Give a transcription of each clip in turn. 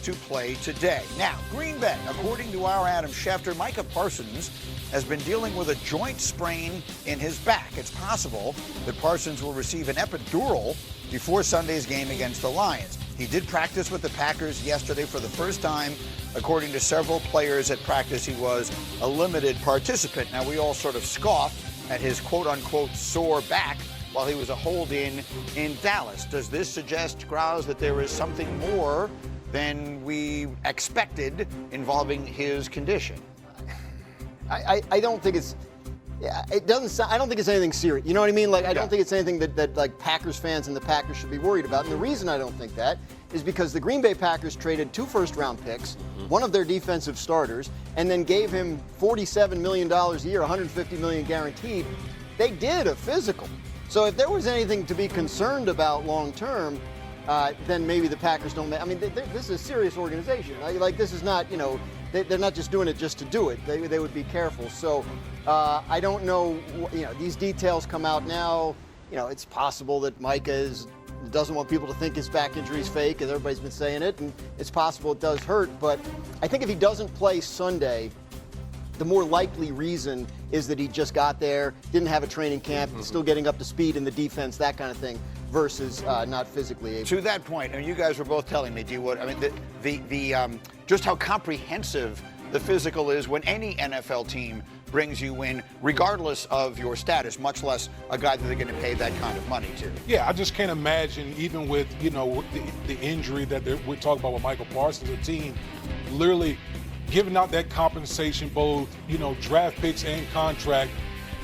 to play today. Now, Green Bay, according to our Adam Schefter, Micah Parsons has been dealing with a joint sprain in his back. It's possible that Parsons will receive an epidural before Sunday's game against the Lions. He did practice with the Packers yesterday for the first time. According to several players at practice, he was a limited participant. Now, we all sort of scoffed at his quote-unquote sore back while he was a hold-in Dallas. Does this suggest, Grouse, that there is something more than we expected involving his condition? I don't think it's. It doesn't. I don't think it's anything serious. You know what I mean? Like, I don't think it's anything that like Packers fans and the Packers should be worried about. And the reason I don't think that is because the Green Bay Packers traded 2 first-round picks, one of their defensive starters, and then gave him $47 million a year, $150 million guaranteed. They did a physical. So if there was anything to be concerned about long-term, then maybe the Packers don't. I mean, this is a serious organization. Like, this is not, you know, they're not just doing it just to do it. They would be careful. So I don't know. You know, these details come out now. You know, it's possible that Micah doesn't want people to think his back injury is fake, as everybody's been saying it, and it's possible it does hurt. But I think if he doesn't play Sunday, the more likely reason is that he just got there, didn't have a training camp, still getting up to speed in the defense, that kind of thing, versus not physically able. To that point, and you guys were both telling me, just how comprehensive the physical is when any NFL team brings you in, regardless of your status, much less a guy that they're going to pay that kind of money to. Yeah, I just can't imagine, even with, you know, the injury that we're talking about with Micah Parsons, the team literally giving out that compensation, both, you know, draft picks and contract,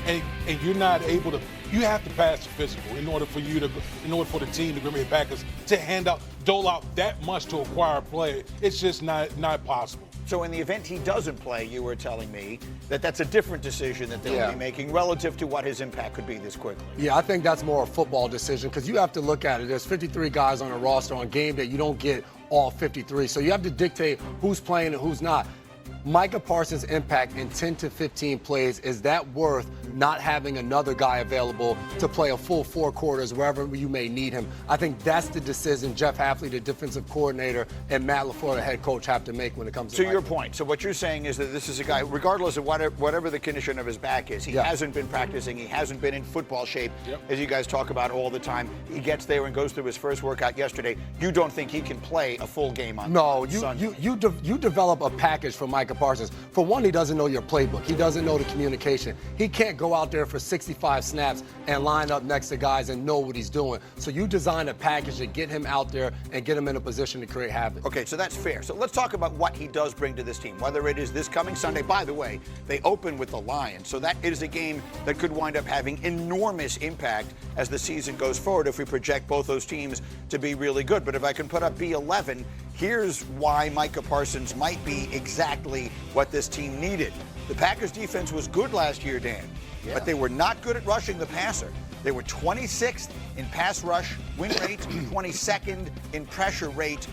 and you're not able to. You have to pass the physical in order for the team, the Green Bay Packers, to dole out that much to acquire a player. It's just not possible. So in the event he doesn't play, you were telling me that that's a different decision that they'll be making relative to what his impact could be this quickly. Yeah, I think that's more a football decision because you have to look at it. There's 53 guys on a roster on game day. You don't get all 53. So you have to dictate who's playing and who's not. Micah Parsons' impact in 10 to 15 plays, is that worth not having another guy available to play a full 4 quarters wherever you may need him? I think that's the decision Jeff Hafley, the defensive coordinator, and Matt LaFleur, the head coach, have to make when it comes to your point. So what you're saying is that this is a guy, regardless of whatever the condition of his back is, he hasn't been practicing, he hasn't been in football shape, as you guys talk about all the time. He gets there and goes through his first workout yesterday. You don't think he can play a full game on Sunday? You develop a package for Micah Parsons. For one, he doesn't know your playbook. He doesn't know the communication. He can't go out there for 65 snaps and line up next to guys and know what he's doing. So you design a package to get him out there and get him in a position to create havoc. Okay, so that's fair. So let's talk about what he does bring to this team, whether it is this coming Sunday. By the way, they open with the Lions, so that is a game that could wind up having enormous impact as the season goes forward if we project both those teams to be really good. But if I can put up B11, here's why Micah Parsons might be exactly what this team needed. The Packers defense was good last year, Dan, but they were not good at rushing the passer. They were 26th in pass rush win rate, 22nd in pressure rate.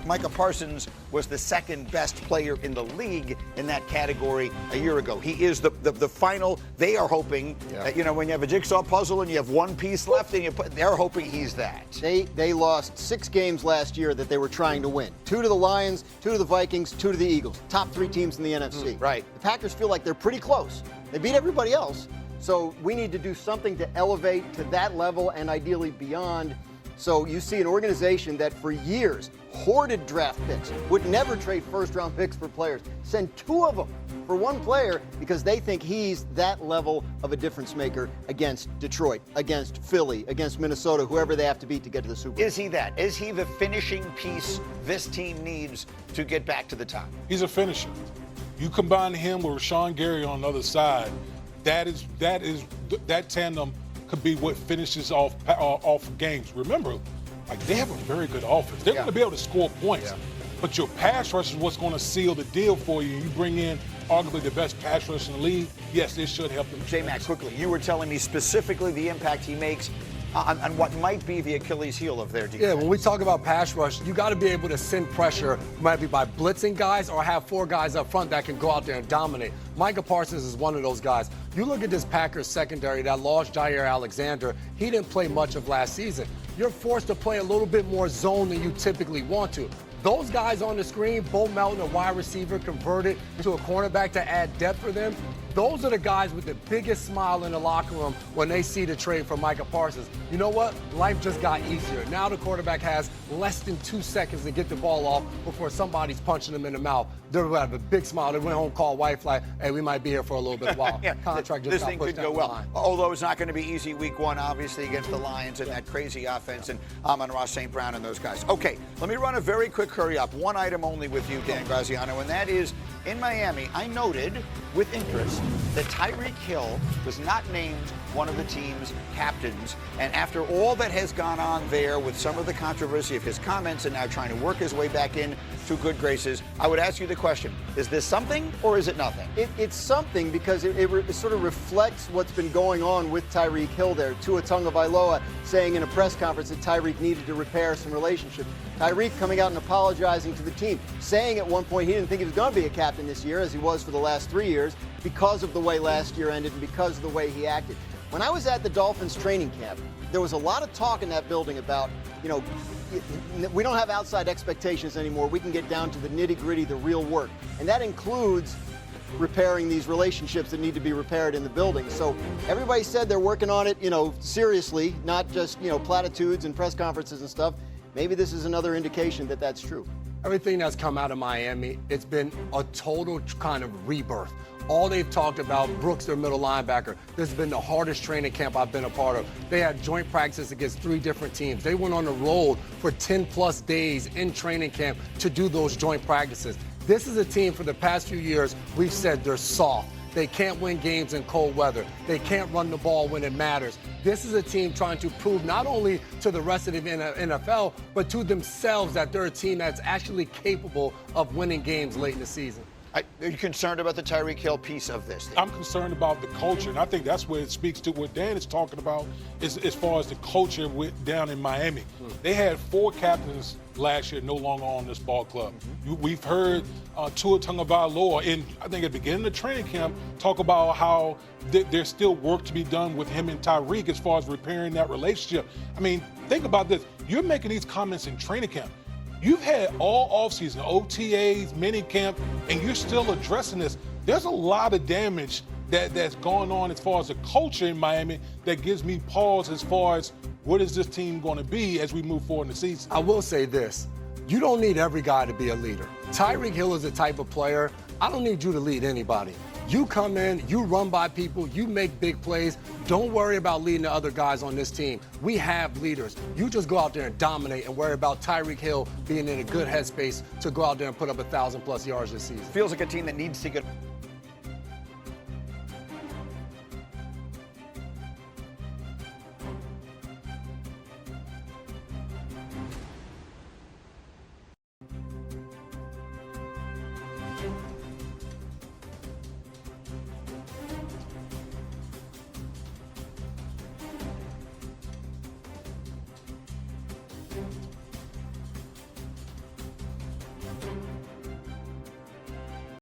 Micah Parsons was the second best player in the league in that category a year ago. He is the final. They are hoping that, you know, when you have a jigsaw puzzle and you have one piece left, and they're hoping he's that. They lost 6 games last year that they were trying to win. 2 to the Lions, 2 to the Vikings, 2 to the Eagles. Top 3 teams in the NFC. Right. The Packers feel like they're pretty close. They beat everybody else. So we need to do something to elevate to that level and ideally beyond. So you see an organization that for years hoarded draft picks, would never trade first-round picks for players, send 2 of them for 1 player because they think he's that level of a difference maker against Detroit, against Philly, against Minnesota, whoever they have to beat to get to the Super Bowl. Is he that? Is he the finishing piece this team needs to get back to the top? He's a finisher. You combine him with Rashawn Gary on the other side, that tandem could be what finishes off games. Remember, like, they have a very good offense. They're going to be able to score points. But your pass rush is what's going to seal the deal for you. You bring in arguably the best pass rush in the league. Yes, this should help them. J-Mac, quickly, you were telling me specifically the impact he makes on what might be the Achilles heel of their defense. Yeah, when we talk about pass rush, you got to be able to send pressure, might be by blitzing guys or have 4 guys up front that can go out there and dominate. Micah Parsons is one of those guys. You look at this Packers secondary that lost Jair Alexander. He didn't play much of last season. You're forced to play a little bit more zone than you typically want to. Those guys on the screen, Bo Melton, a wide receiver converted to a cornerback to add depth for them, those are the guys with the biggest smile in the locker room when they see the trade for Micah Parsons. You know what? Life just got easier. Now the quarterback has less than 2 seconds to get the ball off before somebody's punching them in the mouth. They'll have a big smile. They went home, called wife, like, hey, we might be here for a little bit of while. Yeah, Contract just this got thing pushed could down go the well. line. Although it's not going to be easy week 1, obviously, against the Lions and that crazy offense and Amon-Ra St. Brown and those guys. Okay, let me run a very quick hurry up. One item only with you, Dan Graziano, and that is in Miami, I noted with interest that Tyreek Hill was not named one of the team's captains. And after all that has gone on there with some of the controversy of his comments and now trying to work his way back in to good graces, I would ask you the question, is this something or is it nothing? It's something because it sort of reflects what's been going on with Tyreek Hill there. Tua Tagovailoa saying in a press conference that Tyreek needed to repair some relationships. Tyreek coming out and apologizing to the team, saying at one point he didn't think he was going to be a captain this year, as he was for the last 3 years, because of the way last year ended and because of the way he acted. When I was at the Dolphins training camp, there was a lot of talk in that building about, we don't have outside expectations anymore. We can get down to the nitty-gritty, the real work. And that includes repairing these relationships that need to be repaired in the building. So everybody said they're working on it, seriously, not just, platitudes and press conferences and stuff. Maybe this is another indication that that's true. Everything that's come out of Miami, it's been a total kind of rebirth. All they've talked about, Brooks, their middle linebacker, this has been the hardest training camp I've been a part of. They had joint practices against 3 different teams. They went on the road for 10-plus days in training camp to do those joint practices. This is a team for the past few years, we've said they're soft. They can't win games in cold weather. They can't run the ball when it matters. This is a team trying to prove not only to the rest of the NFL, but to themselves that they're a team that's actually capable of winning games late in the season. Are you concerned about the Tyreek Hill piece of this? I'm concerned about the culture, and I think that's where it speaks to what Dan is talking about is as far as the culture down in Miami. They had 4 captains last year no longer on this ball club. We've heard Tua Tagovailoa, I think at the beginning of training camp, talk about how there's still work to be done with him and Tyreek as far as repairing that relationship. I mean, think about this. You're making these comments in training camp. You've had all offseason, OTAs, minicamp, and you're still addressing this. There's a lot of damage that's going on as far as the culture in Miami that gives me pause as far as what is this team going to be as we move forward in the season. I will say this. You don't need every guy to be a leader. Tyreek Hill is the type of player, I don't need you to lead anybody. You come in, you run by people, you make big plays. Don't worry about leading the other guys on this team. We have leaders. You just go out there and dominate and worry about Tyreek Hill being in a good headspace to go out there and put up 1,000-plus yards this season. Feels like a team that needs to get